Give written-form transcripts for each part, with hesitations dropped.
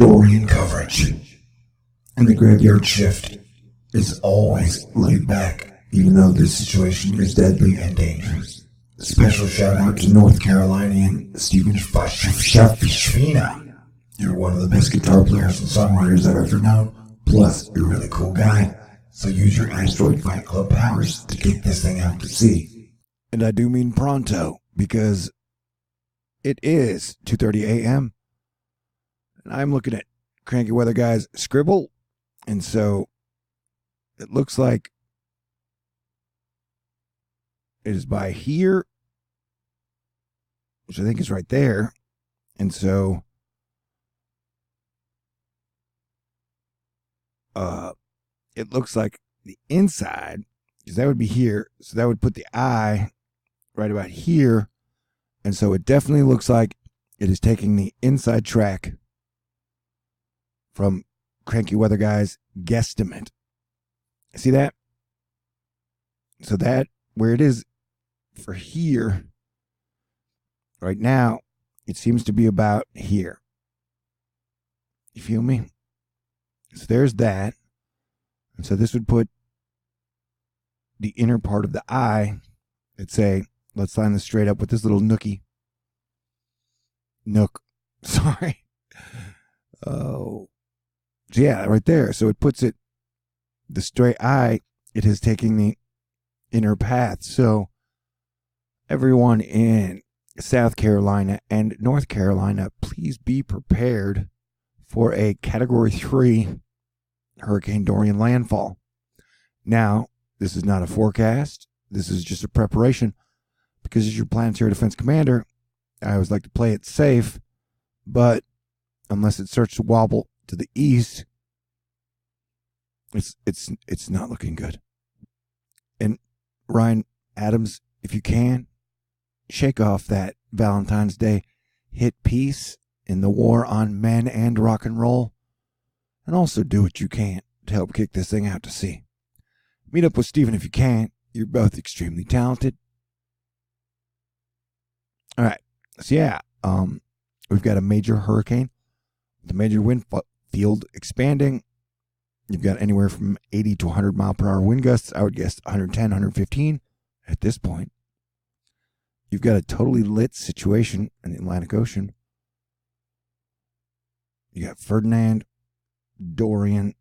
Dorian coverage. And the graveyard shift is always laid back, even though this situation is deadly and dangerous. Special shout out to North Carolinian Stephen Shafina. You're one of the best guitar players and songwriters I've ever known. Plus, you're a really cool guy. So use your Asteroid Fight Club powers to get this thing out to sea. And I do mean pronto, because it is 2:30 a.m. And I'm looking at Crankywxguy's scribble. And so it looks like it is by here, which I think is right there. And so it looks like the inside, because that would be here. So that would put the eye right about here. And so it definitely looks like it is taking the inside track from Crankywxguy's guesstimate. See that? So that, where it is for here, right now, it seems to be about here. You feel me? So there's that. And so this would put the inner part of the eye, let's say, let's line this straight up with this little nookie. Nook. Sorry. Oh. So yeah, right there. So it puts it, the straight eye, it is taking the inner path. So everyone in South Carolina and North Carolina, please be prepared for a Category 3 Hurricane Dorian landfall. Now, this is not a forecast. This is just a preparation, because as your planetary defense commander, I always like to play it safe, but unless it starts to wobble to the east, it's not looking good. And Ryan Adams, if you can, shake off that Valentine's Day hit piece in the war on men and rock and roll, and also do what you can to help kick this thing out to sea. Meet up with Steven if you can. You're both extremely talented. All right. So yeah, we've got a major hurricane, the major wind field expanding. You've got anywhere from 80 to 100 mile per hour wind gusts. I would guess 110, 115 at this point. You've got a totally lit situation in the Atlantic Ocean. You got Ferdinand, Dorian,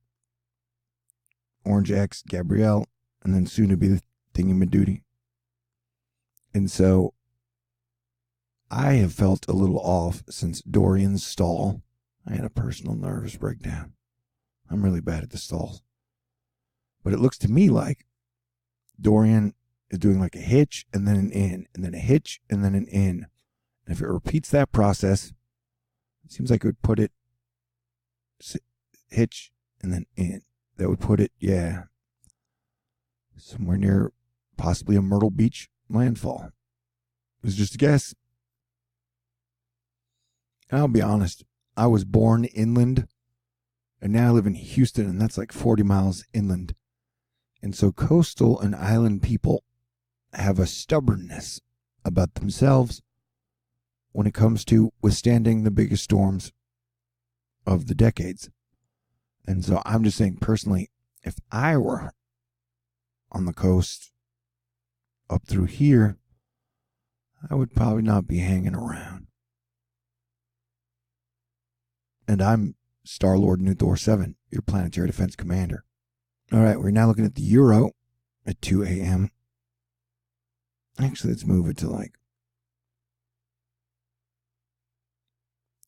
Orange X, Gabrielle, and then soon to be the Thingy-Madoody. And so I have felt a little off since Dorian's stall. I had a personal nervous breakdown. I'm really bad at the stalls. But it looks to me like Dorian is doing like a hitch and then an in, and then a hitch and then an in. And if it repeats that process, it seems like it would put it hitch and then in. That would put it, yeah, somewhere near possibly a Myrtle Beach landfall. It was just a guess. And I'll be honest, I was born inland, and now I live in Houston, and that's like 40 miles inland. And so coastal and island people have a stubbornness about themselves when it comes to withstanding the biggest storms of the decades. And so I'm just saying personally, if I were on the coast up through here, I would probably not be hanging around. And I'm Star-Lord New Thor 7, your planetary defense commander. All right, we're now looking at the Euro at 2 a.m. Actually, let's move it to like...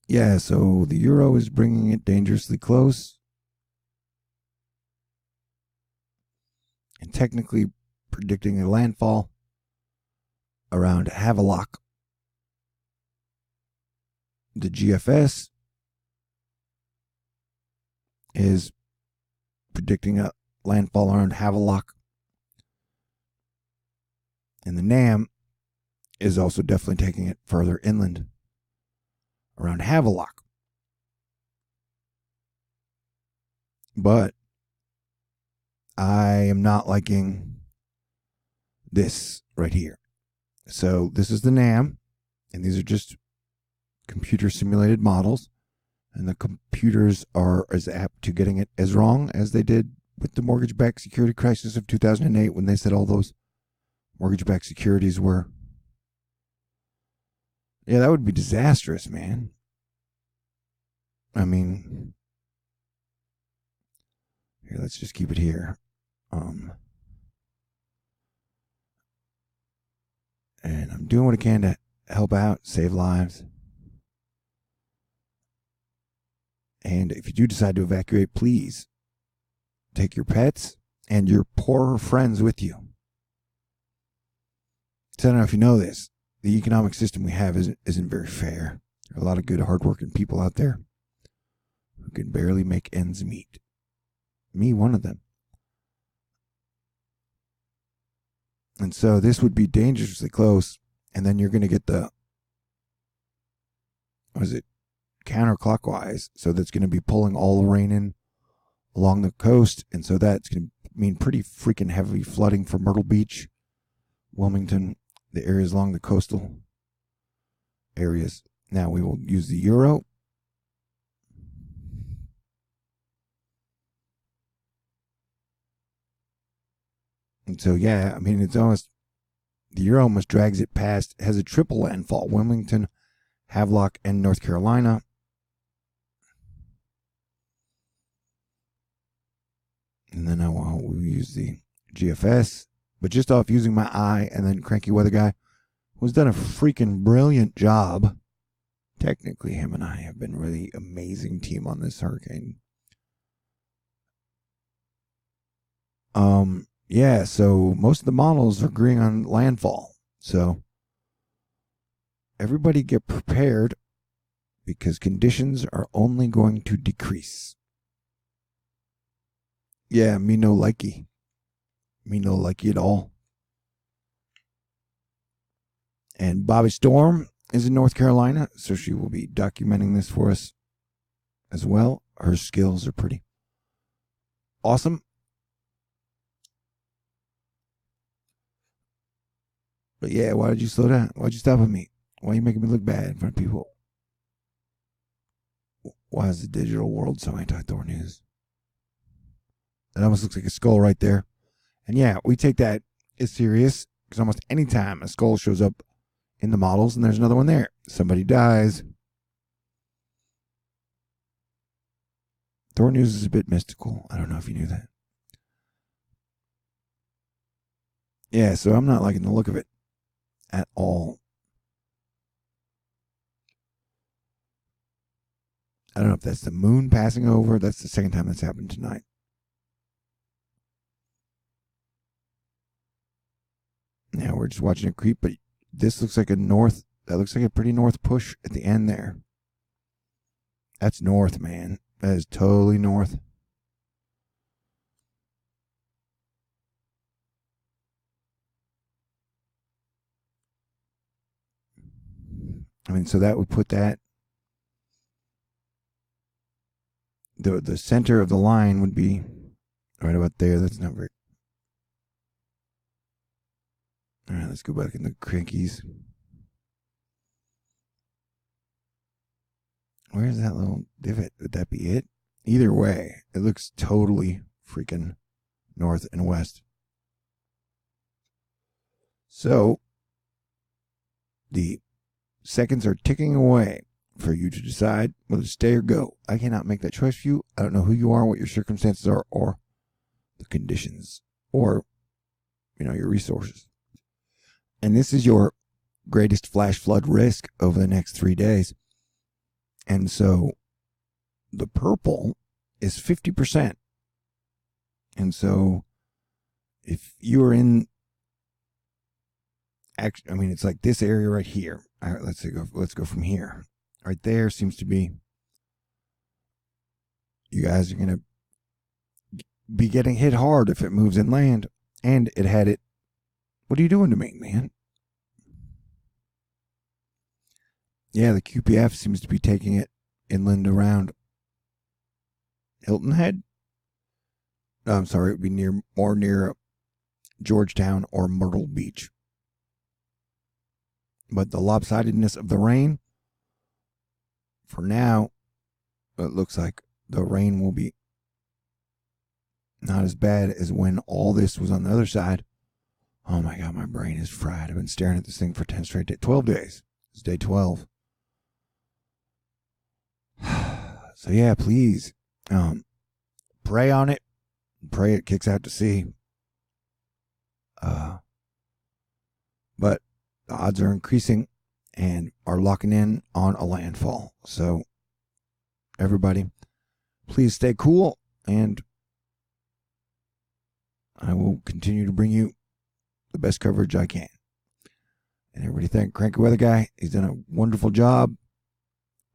Yeah, so the Euro is bringing it dangerously close. And technically predicting a landfall around Havelock. The GFS is predicting a landfall around Havelock. And the NAM is also definitely taking it further inland around Havelock. But I am not liking this right here. So this is the NAM, and these are just computer simulated models. And the computers are as apt to getting it as wrong as they did with the mortgage-backed security crisis of 2008 when they said all those mortgage-backed securities were. Yeah, that would be disastrous, man. I mean, here, let's just keep it here. And I'm doing what I can to help out, save lives. And if you do decide to evacuate, please take your pets and your poorer friends with you. So I don't know if you know this. The economic system we have isn't very fair. There are a lot of good, hardworking people out there who can barely make ends meet. Me, one of them. And so this would be dangerously close. And then you're going to get the, counterclockwise. So that's going to be pulling all the rain in along the coast. And so that's going to mean pretty freaking heavy flooding for Myrtle Beach, Wilmington, the areas along the coastal areas. Now we will use the euro. And so, yeah, I mean, it's almost, the euro almost drags it past, has a triple landfall, Wilmington, Havelock, and North Carolina. And then we'll use the GFS. But just off using my eye, and then Crankywxguy, who's done a freaking brilliant job. Technically, him and I have been a really amazing team on this hurricane. Yeah, so most of the models are agreeing on landfall. So everybody get prepared because conditions are only going to decrease. Yeah, me no likey. Me no likey at all. And Bobby Storm is in North Carolina, so she will be documenting this for us as well. Her skills are pretty awesome. But yeah, why did you slow down? Why'd you stop at me? Why are you making me look bad in front of people? Why is the digital world so anti-THORnews? That almost looks like a skull right there. And yeah, we take that as serious because almost any time a skull shows up in the models and there's another one there, somebody dies. THORnews is a bit mystical. I don't know if you knew that. Yeah, so I'm not liking the look of it at all. I don't know if that's the moon passing over. That's the second time that's happened tonight. Now we're just watching it creep, but this looks like a north. That looks like a pretty north push at the end there. That's north, man. That is totally north. I mean, so that would put that. The center of the line would be right about there. That's not very. All right, let's go back in the crankies. Where's that little divot? Would that be it? Either way, it looks totally freaking north and west. So, the seconds are ticking away for you to decide whether to stay or go. I cannot make that choice for you. I don't know who you are, what your circumstances are, or the conditions, or, your resources. And this is your greatest flash flood risk over the next 3 days. And so the purple is 50%. And so if you're in, it's like this area right here. All right, let's go from here. Right there seems to be, you guys are going to be getting hit hard if it moves inland. And it had it. What are you doing to me, man? Yeah, the QPF seems to be taking it inland around Hilton Head. No, I'm sorry, it would be more near Georgetown or Myrtle Beach. But the lopsidedness of the rain, for now, it looks like the rain will be not as bad as when all this was on the other side. Oh my God, my brain is fried. I've been staring at this thing for 10 straight days. 12 days. It's day 12. So yeah, please pray on it. Pray it kicks out to sea. But the odds are increasing and are locking in on a landfall. So everybody, please stay cool, and I will continue to bring you the best coverage I can. And everybody thank Crankywxguy. He's done a wonderful job.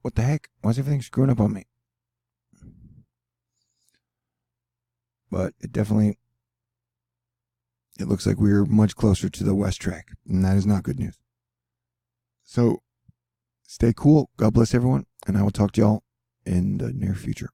What the heck? Why is everything screwing up on me? But it looks like we're much closer to the west track, and that is not good news. So stay cool. God bless everyone, and I will talk to y'all in the near future.